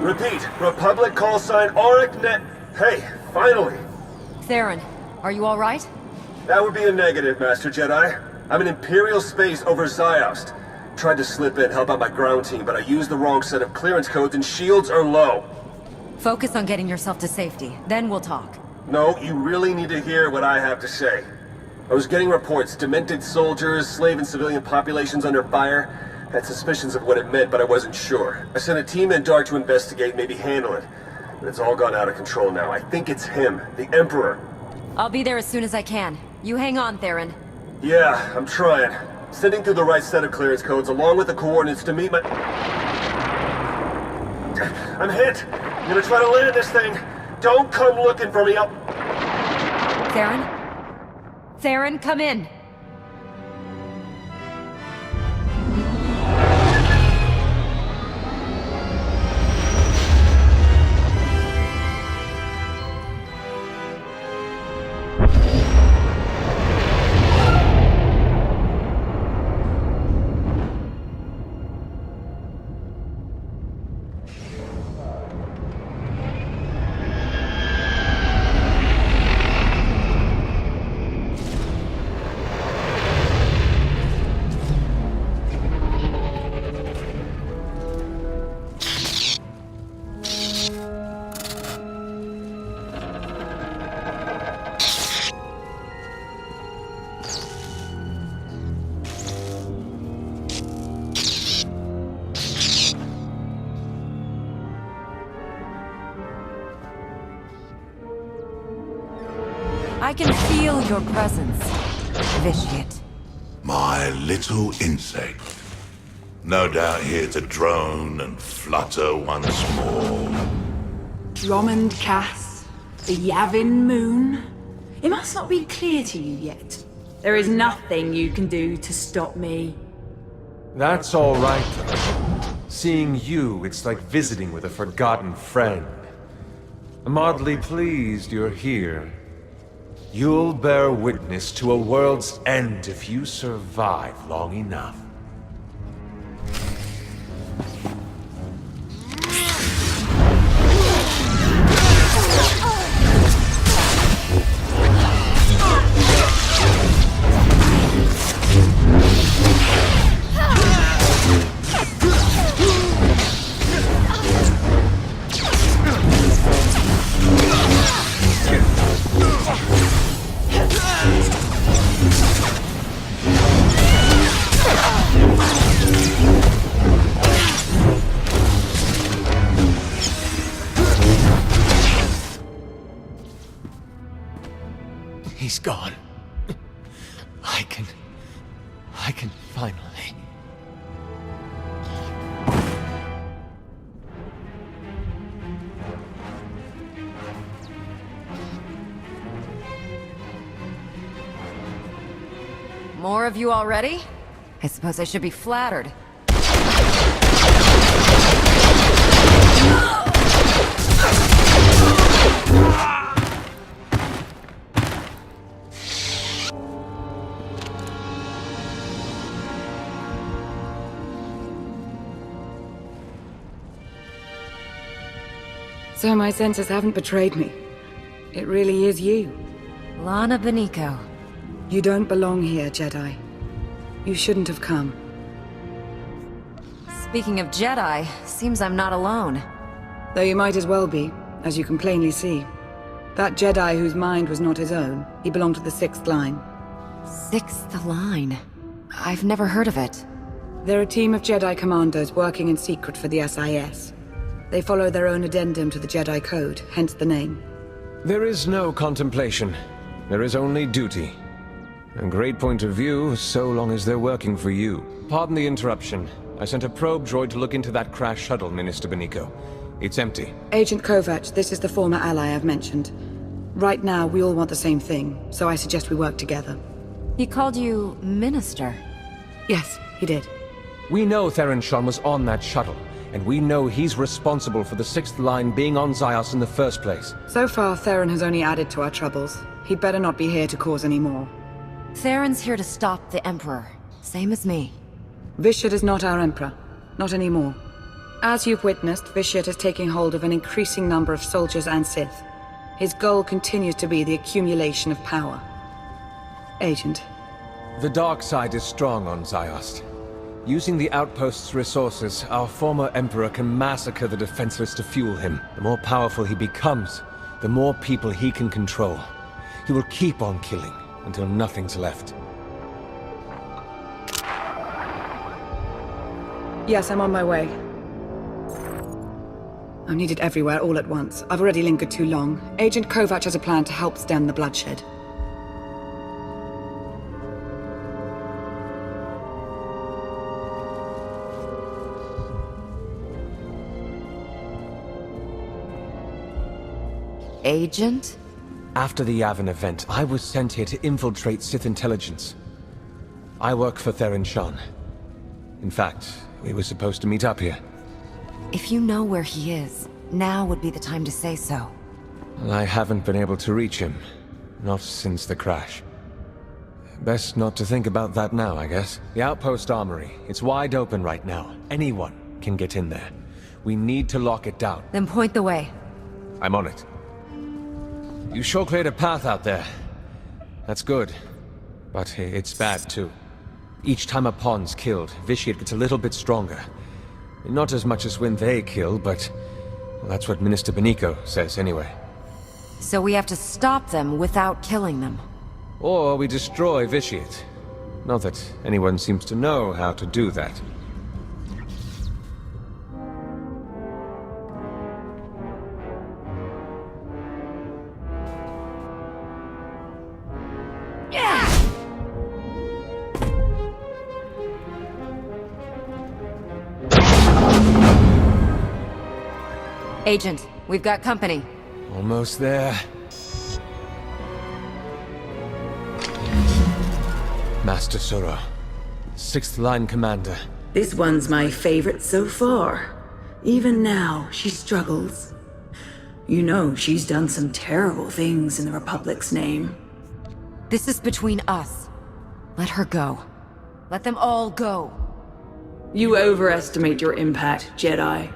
Repeat, Republic call sign Auric Net... Hey, finally! Theron, are you alright? That would be a negative, Master Jedi. I'm in Imperial space over Ziost. Tried to slip in, help out my ground team, but I used the wrong set of clearance codes and shields are low. Focus on getting yourself to safety, then we'll talk. No, you really need to hear what I have to say. I was getting reports, demented soldiers, slave and civilian populations under fire. Had suspicions of what it meant, but I wasn't sure. I sent a team in dark to investigate, maybe handle it. But it's all gone out of control now. I think it's him, the Emperor. I'll be there as soon as I can. You hang on, Theron. Yeah, I'm trying. Sending through the right set of clearance codes along with the coordinates to meet my... I'm hit! I'm gonna try to land this thing. Don't come looking for me, Theron? Theron, come in! I can feel your presence, Vitiate. My little insect. No doubt here to drone and flutter once more. Drummond Cass, the Yavin Moon. It must not be clear to you yet. There is nothing you can do to stop me. That's all right, though. Seeing you, it's like visiting with a forgotten friend. I'm oddly pleased you're here. You'll bear witness to a world's end if you survive long enough. He's gone. I can finally... More of you already? I suppose I should be flattered. So my senses haven't betrayed me. It really is you. Lana Beniko. You don't belong here, Jedi. You shouldn't have come. Speaking of Jedi, seems I'm not alone. Though you might as well be, as you can plainly see. That Jedi whose mind was not his own, he belonged to the Sixth Line. Sixth Line? I've never heard of it. They're a team of Jedi commandos working in secret for the SIS. They follow their own addendum to the Jedi Code, hence the name. There is no contemplation. There is only duty. A great point of view, so long as they're working for you. Pardon the interruption. I sent a probe droid to look into that crash shuttle, Minister Beniko. It's empty. Agent Kovac, this is the former ally I've mentioned. Right now, we all want the same thing, so I suggest we work together. He called you Minister. Yes, he did. We know Theron Shan was on that shuttle, and we know he's responsible for the Sixth Line being on Ziost in the first place. So far, Theron has only added to our troubles. He'd better not be here to cause any more. Theron's here to stop the Emperor. Same as me. Vitiate is not our Emperor. Not anymore. As you've witnessed, Vitiate is taking hold of an increasing number of soldiers and Sith. His goal continues to be the accumulation of power. Agent. The dark side is strong on Ziost. Using the outpost's resources, our former Emperor can massacre the defenseless to fuel him. The more powerful he becomes, the more people he can control. He will keep on killing until nothing's left. Yes, I'm on my way. I'm needed everywhere all at once. I've already lingered too long. Agent Kovac has a plan to help stem the bloodshed. Agent? After the Yavin event, I was sent here to infiltrate Sith intelligence. I work for Theron Shan. In fact, we were supposed to meet up here. If you know where he is, now would be the time to say so. I haven't been able to reach him. Not since the crash. Best not to think about that now, I guess. The outpost armory. It's wide open right now. Anyone can get in there. We need to lock it down. Then point the way. I'm on it. You sure cleared a path out there. That's good. But it's bad, too. Each time a pawn's killed, Vitiate gets a little bit stronger. Not as much as when they kill, but... well, that's what Minister Benico says, anyway. So we have to stop them without killing them. Or we destroy Vitiate. Not that anyone seems to know how to do that. Agent, we've got company. Almost there. Master Sora, 6th Line Commander. This one's my favorite so far. Even now, she struggles. You know, she's done some terrible things in the Republic's name. This is between us. Let her go. Let them all go. You overestimate your impact, Jedi.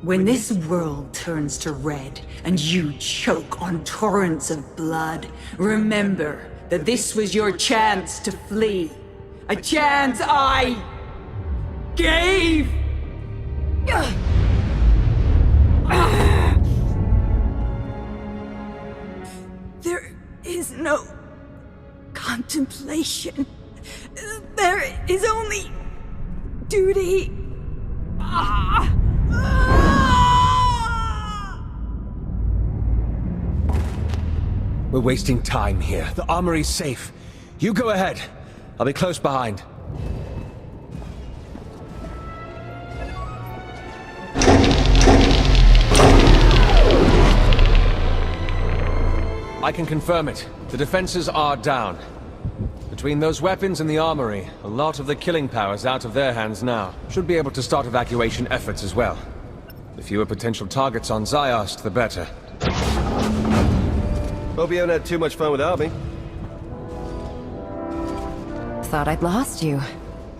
When this world turns to red and you choke on torrents of blood, remember that this was your chance to flee. A chance I gave! There is no contemplation. There is only duty. We're wasting time here. The armory's safe. You go ahead. I'll be close behind. I can confirm it. The defenses are down. Between those weapons and the armory, a lot of the killing power's out of their hands now. Should be able to start evacuation efforts as well. The fewer potential targets on Ziost, the better. Hope you haven't had too much fun without me. Thought I'd lost you.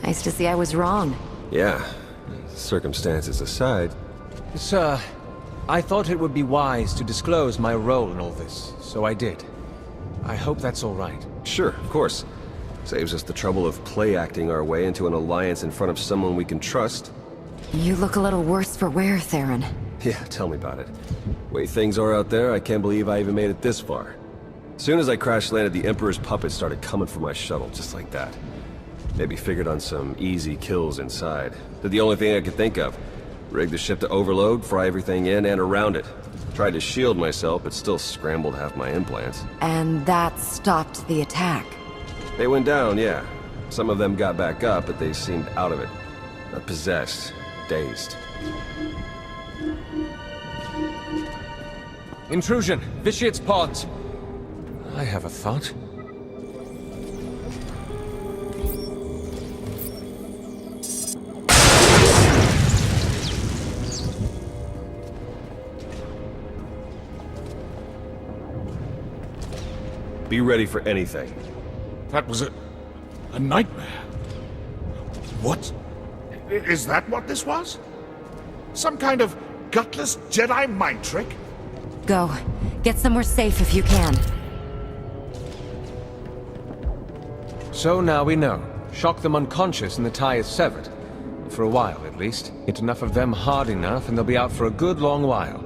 Nice to see I was wrong. Yeah, circumstances aside. Sir, I thought it would be wise to disclose my role in all this, so I did. I hope that's all right. Sure, of course. Saves us the trouble of play-acting our way into an alliance in front of someone we can trust. You look a little worse for wear, Theron. Yeah, tell me about it. Way things are out there, I can't believe I even made it this far. As soon as I crash-landed, the Emperor's puppets started coming for my shuttle, just like that. Maybe figured on some easy kills inside. Did the only thing I could think of. Rigged the ship to overload, fry everything in and around it. Tried to shield myself, but still scrambled half my implants. And that stopped the attack. They went down, yeah. Some of them got back up, but they seemed out of it. Not possessed, dazed. Intrusion! Vitiate's pawns! I have a thought. Be ready for anything. That was a nightmare. What? Is that what this was? Some kind of gutless Jedi mind trick? Go. Get somewhere safe if you can. So now we know. Shock them unconscious and the tie is severed. For a while, at least. Hit enough of them hard enough and they'll be out for a good long while.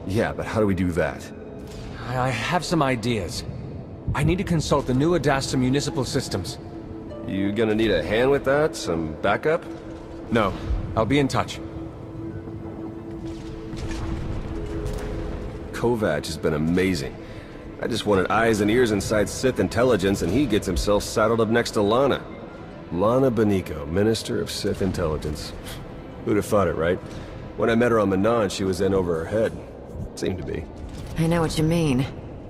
Yeah, but how do we do that? I have some ideas. I need to consult the new Adasta municipal systems. You gonna need a hand with that? Some backup? No. I'll be in touch. Kovac has been amazing. I just wanted eyes and ears inside Sith intelligence, and he gets himself saddled up next to Lana. Lana Beniko, Minister of Sith Intelligence. Who'd have thought it, right? When I met her on Manon, she was in over her head. Seemed to be. I know what you mean.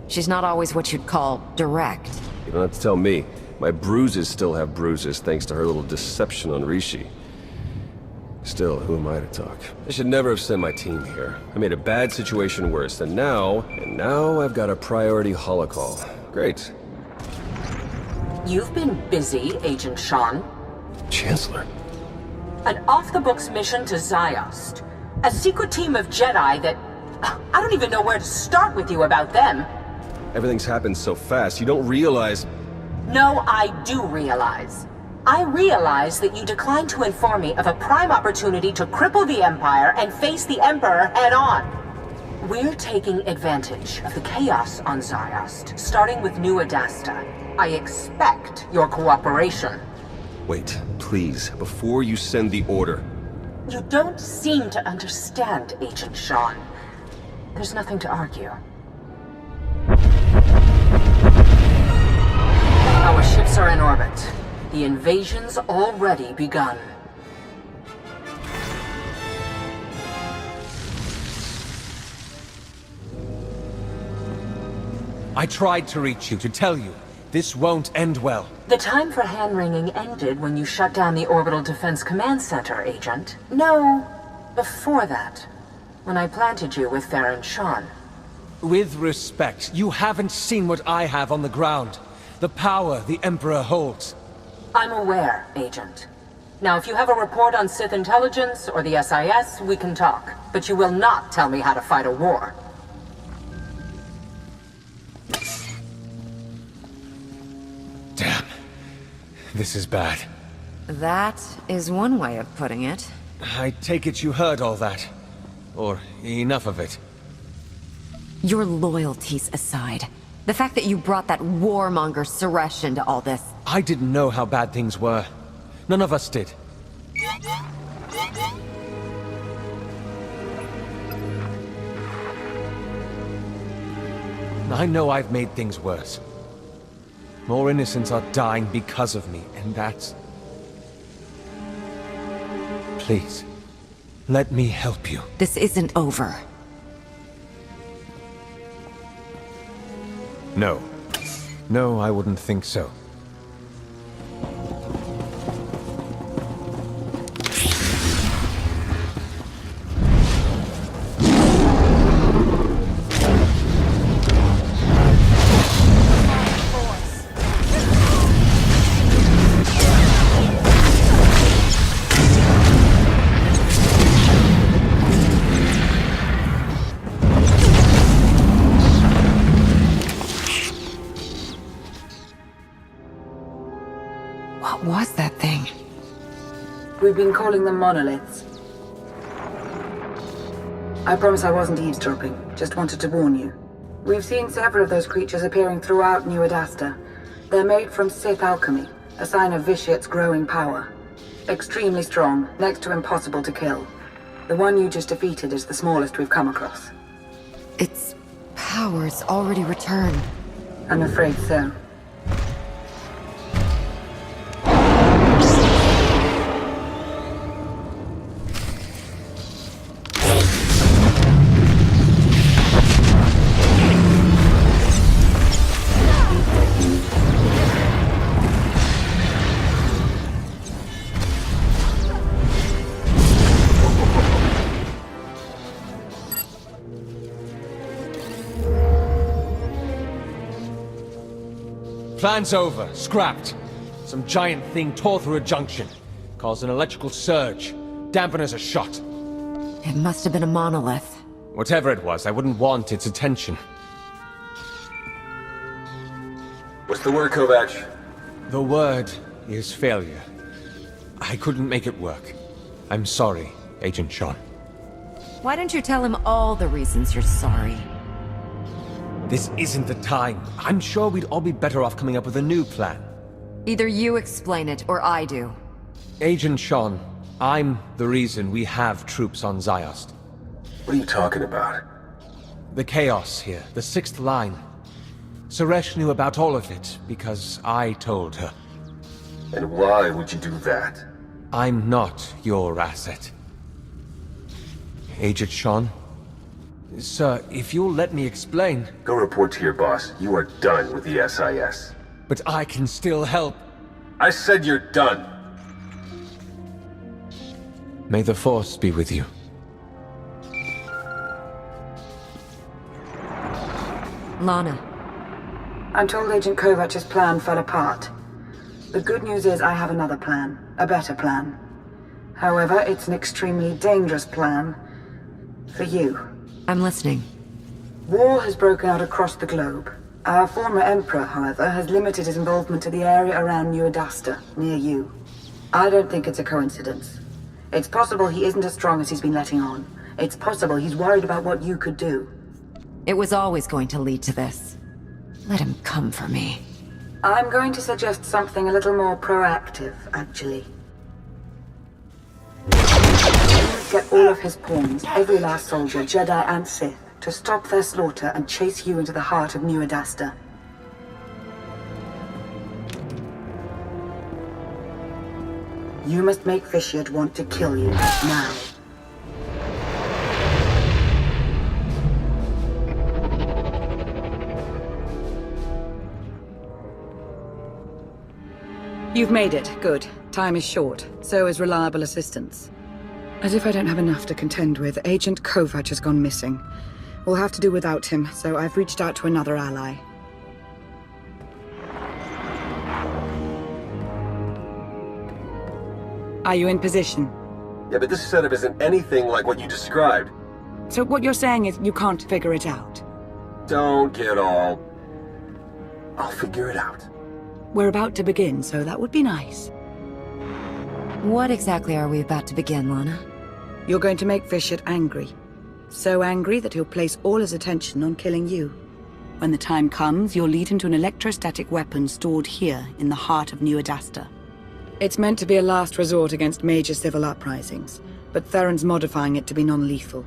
She's not always what you'd call direct. You don't have to tell me. My bruises still have bruises thanks to her little deception on Rishi. Still, who am I to talk? I should never have sent my team here. I made a bad situation worse, and now I've got a priority holocall. Great. You've been busy, Agent Shan. Chancellor. An off-the-books mission to Ziost. A secret team of Jedi that... I don't even know where to start with you about them. Everything's happened so fast, you don't realize... No, I do realize. I realize that you declined to inform me of a prime opportunity to cripple the Empire and face the Emperor head-on. We're taking advantage of the chaos on Ziost, starting with New Adasta. I expect your cooperation. Wait, please, before you send the order. You don't seem to understand, Agent Shan. There's nothing to argue. Our ships are in orbit. The invasion's already begun. I tried to reach you, to tell you. This won't end well. The time for hand-wringing ended when you shut down the Orbital Defense Command Center, Agent. No, before that. When I planted you with Theron Shan. With respect, you haven't seen what I have on the ground. The power the Emperor holds. I'm aware, Agent. Now, if you have a report on Sith intelligence or the SIS, we can talk. But you will not tell me how to fight a war. Damn. This is bad. That is one way of putting it. I take it you heard all that. Or enough of it. Your loyalties aside, the fact that you brought that warmonger Suresh into all this... I didn't know how bad things were. None of us did. I know I've made things worse. More innocents are dying because of me, and that's... Please, let me help you. This isn't over. No. No, I wouldn't think so. What was that thing? We've been calling them monoliths. I promise I wasn't eavesdropping, just wanted to warn you. We've seen several of those creatures appearing throughout New Adasta. They're made from Sith alchemy, a sign of Vitiate's growing power. Extremely strong, next to impossible to kill. The one you just defeated is the smallest we've come across. Its power's already returned. I'm afraid so. Plan's over. Scrapped. Some giant thing tore through a junction. Caused an electrical surge. Dampeners are shot. It must have been a monolith. Whatever it was, I wouldn't want its attention. What's the word, Kovac? The word is failure. I couldn't make it work. I'm sorry, Agent Shan. Why don't you tell him all the reasons you're sorry? This isn't the time. I'm sure we'd all be better off coming up with a new plan. Either you explain it, or I do. Agent Shan, I'm the reason we have troops on Ziost. What are you talking about? The chaos here, the sixth line. Suresh knew about all of it because I told her. And why would you do that? I'm not your asset. Agent Shan? Sir, if you'll let me explain... Go report to your boss. You are done with the SIS. But I can still help. I said you're done. May the Force be with you. Lana. I'm told Agent Kovac's plan fell apart. The good news is I have another plan. A better plan. However, it's an extremely dangerous plan. For you. I'm listening. War has broken out across the globe. Our former Emperor, however, has limited his involvement to the area around New Adasta, near you. I don't think it's a coincidence. It's possible he isn't as strong as he's been letting on. It's possible he's worried about what you could do. It was always going to lead to this. Let him come for me. I'm going to suggest something a little more proactive, actually. Get all of his pawns, every last soldier, Jedi and Sith, to stop their slaughter and chase you into the heart of New Adasta. You must make Vitiate want to kill you, now. You've made it. Good. Time is short. So is reliable assistance. As if I don't have enough to contend with, Agent Kovac has gone missing. We'll have to do without him, so I've reached out to another ally. Are you in position? Yeah, but this setup isn't anything like what you described. So what you're saying is you can't figure it out? Don't get all... I'll figure it out. We're about to begin, so that would be nice. What exactly are we about to begin, Lana? You're going to make Vitiate angry. So angry that he'll place all his attention on killing you. When the time comes, you'll lead him to an electrostatic weapon stored here in the heart of New Adasta. It's meant to be a last resort against major civil uprisings, but Theron's modifying it to be non-lethal.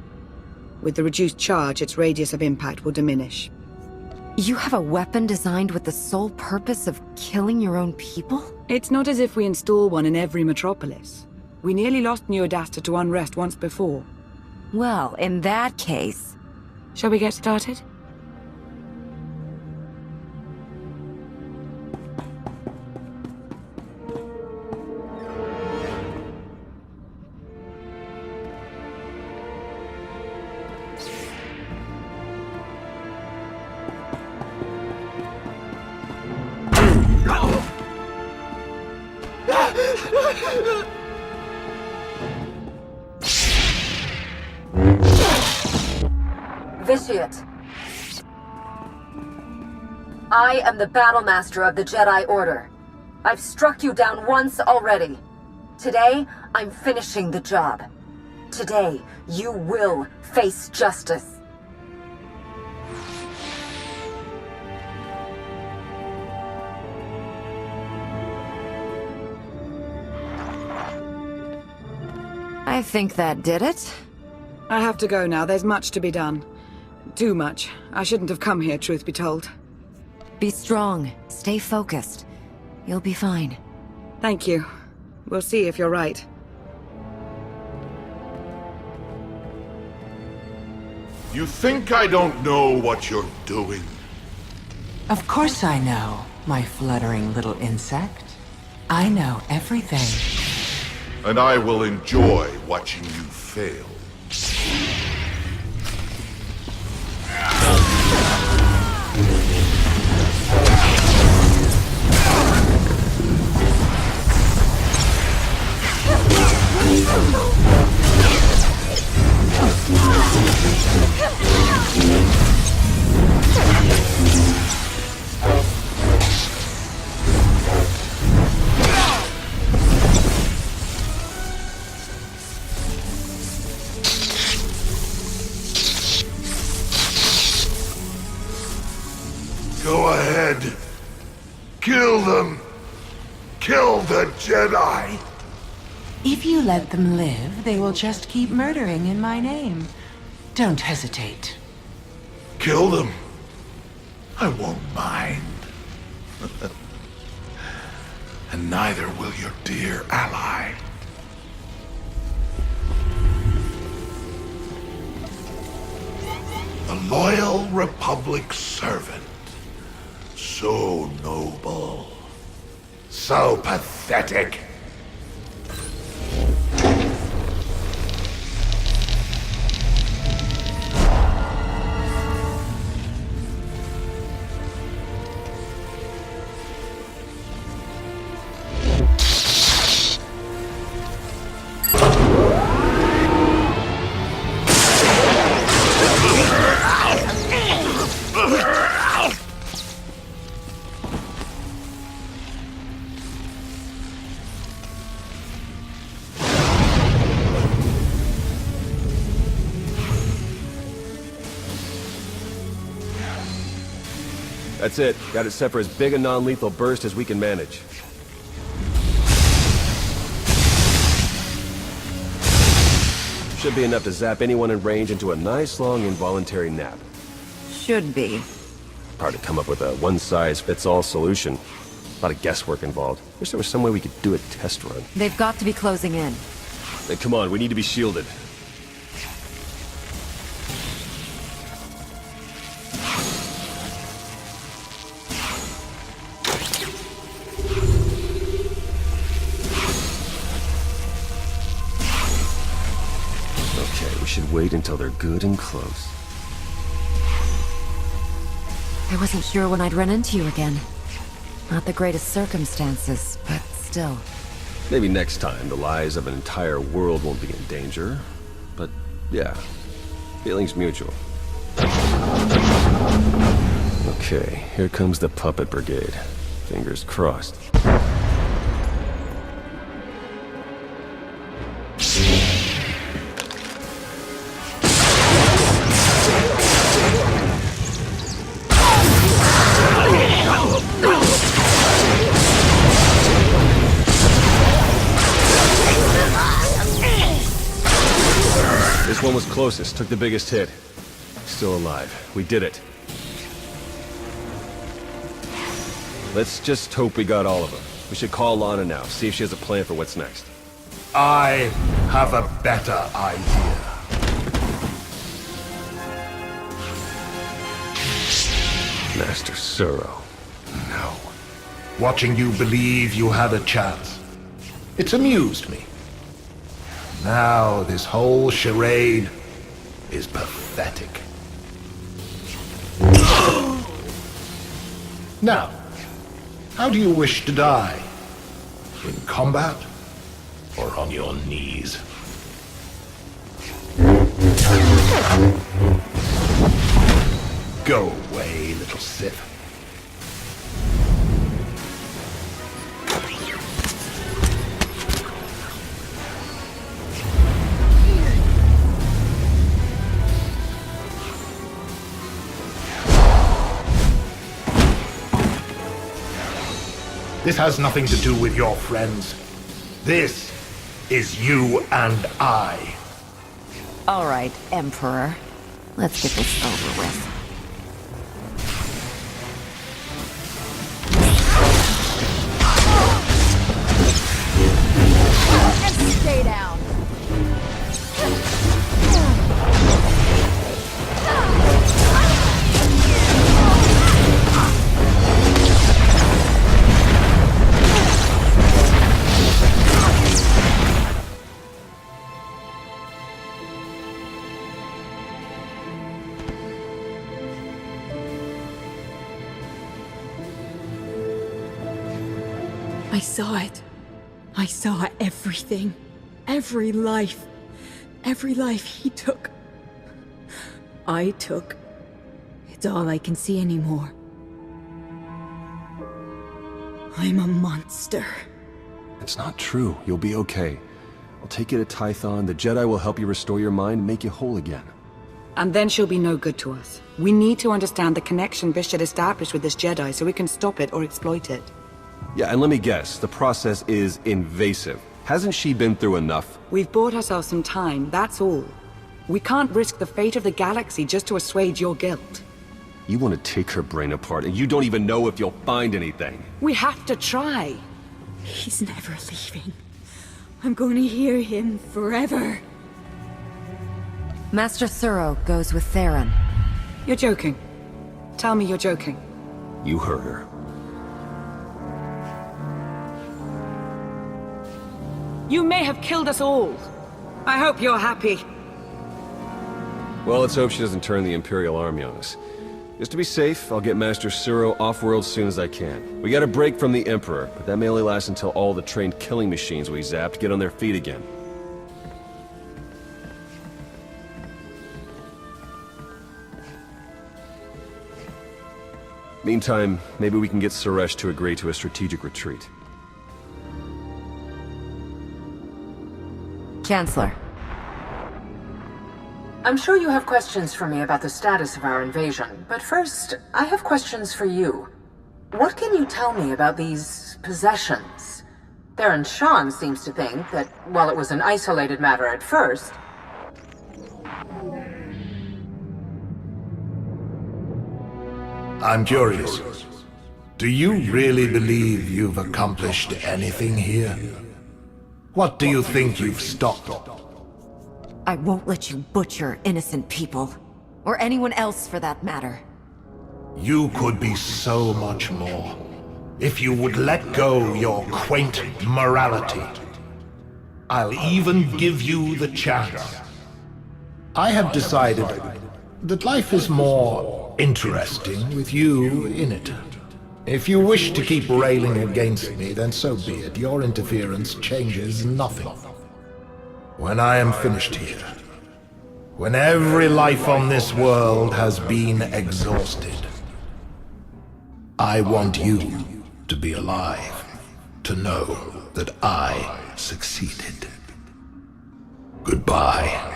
With the reduced charge, its radius of impact will diminish. You have a weapon designed with the sole purpose of killing your own people? It's not as if we install one in every metropolis. We nearly lost New Adasta to unrest once before. Well, in that case... Shall we get started? Vitiate. I am the Battlemaster of the Jedi Order. I've struck you down once already. Today, I'm finishing the job. Today, you will face justice. I think that did it. I have to go now. There's much to be done. Too much. I shouldn't have come here, truth be told. Be strong. Stay focused. You'll be fine. Thank you. We'll see if you're right. You think I don't know what you're doing? Of course I know, my fluttering little insect. I know everything. And I will enjoy watching you fail. Go ahead. Kill them. Kill the Jedi. If you let them live, they will just keep murdering in my name. Don't hesitate. Kill them. I won't mind. And neither will your dear ally. A loyal Republic servant. So noble. So pathetic. That's it. Got it set for as big a non-lethal burst as we can manage. Should be enough to zap anyone in range into a nice long involuntary nap. Should be. Hard to come up with a one-size-fits-all solution. A lot of guesswork involved. Wish there was some way we could do a test run. They've got to be closing in. Then come on, we need to be shielded. Should wait until they're good and close. I wasn't sure when I'd run into you again. Not the greatest circumstances, but still. Maybe next time the lives of an entire world won't be in danger. But yeah, feelings mutual. Okay, here comes the puppet brigade. Fingers crossed. This one was closest, took the biggest hit. Still alive. We did it. Let's just hope we got all of them. We should call Lana now, see if she has a plan for what's next. I have a better idea. Master SWTOR. No. Watching you believe you had a chance. It's amused me. Now this whole charade is pathetic. Now, how do you wish to die? In combat? Or on your knees? Go away, little Sith. This has nothing to do with your friends. This is you and I. All right, Emperor. Let's get this over with. And stay down. I saw it. I saw everything. Every life. Every life he took. I took. It's all I can see anymore. I'm a monster. It's not true. You'll be okay. I'll take you to Tython. The Jedi will help you restore your mind and make you whole again. And then she'll be no good to us. We need to understand the connection Bishop established with this Jedi so we can stop it or exploit it. Yeah, and let me guess, the process is invasive. Hasn't she been through enough? We've bought ourselves some time, that's all. We can't risk the fate of the galaxy just to assuage your guilt. You want to take her brain apart, and you don't even know if you'll find anything. We have to try. He's never leaving. I'm going to hear him forever. Master Suro goes with Theron. You're joking. Tell me you're joking. You heard her. You may have killed us all. I hope you're happy. Well, let's hope she doesn't turn the Imperial army on us. Just to be safe, I'll get Master Suro off-world as soon as I can. We got a break from the Emperor, but that may only last until all the trained killing machines we zapped get on their feet again. Meantime, maybe we can get Suresh to agree to a strategic retreat. Chancellor. I'm sure you have questions for me about the status of our invasion, but first, I have questions for you. What can you tell me about these possessions? Theron Shan seems to think that, while it was an isolated matter at first... I'm curious. Do you really believe you've accomplished anything here? What do you think you've stopped? I won't let you butcher innocent people. Or anyone else for that matter. You could be so much more if you would let go your quaint morality. I'll even give you the chance. I have decided that life is more interesting with you in it. If you wish to keep railing against me, then so be it. Your interference changes nothing. When I am finished here, when every life on this world has been exhausted, I want you to be alive, to know that I succeeded. Goodbye.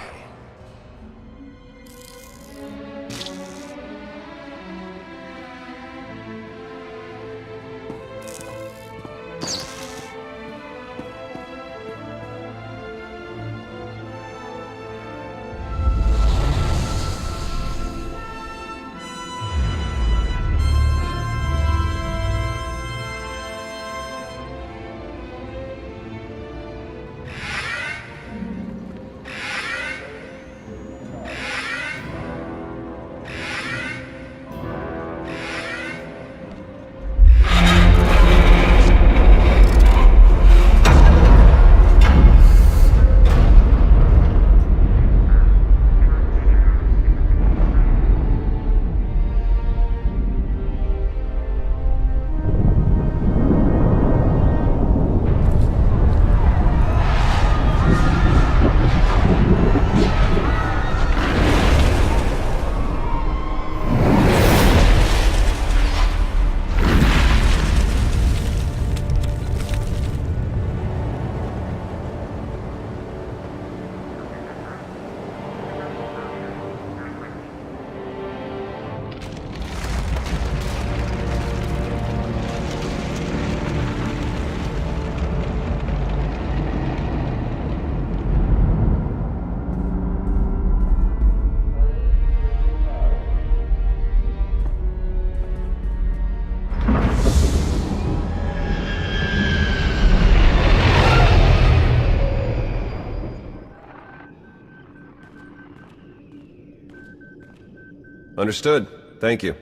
Understood. Thank you.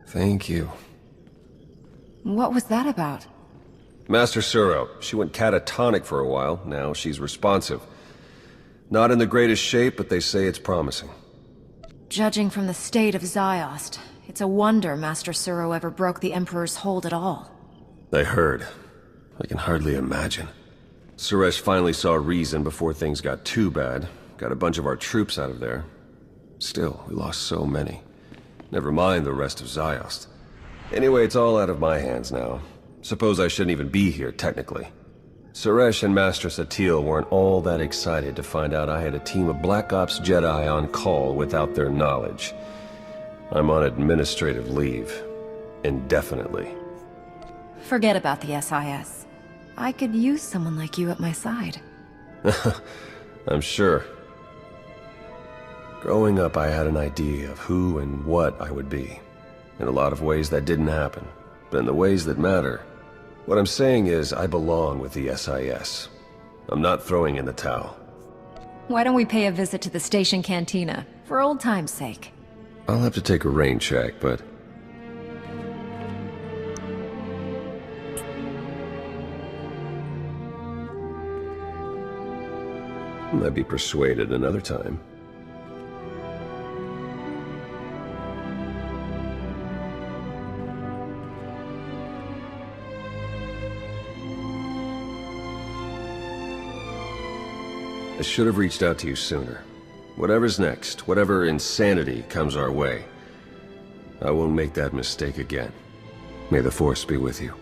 Thank you. What was that about? Master Suro. She went catatonic for a while. Now she's responsive. Not in the greatest shape, but they say it's promising. Judging from the state of Ziost, it's a wonder Master Suro ever broke the Emperor's hold at all. I heard. I can hardly imagine. Suresh finally saw reason before things got too bad. Got a bunch of our troops out of there. Still, we lost so many. Never mind the rest of Ziost. Anyway, it's all out of my hands now. Suppose I shouldn't even be here, technically. Suresh and Master Satil weren't all that excited to find out I had a team of Black Ops Jedi on call without their knowledge. I'm on administrative leave. Indefinitely. Forget about the SIS. I could use someone like you at my side. I'm sure. Growing up, I had an idea of who and what I would be. In a lot of ways, that didn't happen. But in the ways that matter, what I'm saying is I belong with the SIS. I'm not throwing in the towel. Why don't we pay a visit to the station cantina, for old time's sake? I'll have to take a rain check, but... Might be persuaded another time. I should have reached out to you sooner. Whatever's next, whatever insanity comes our way, I won't make that mistake again. May the Force be with you.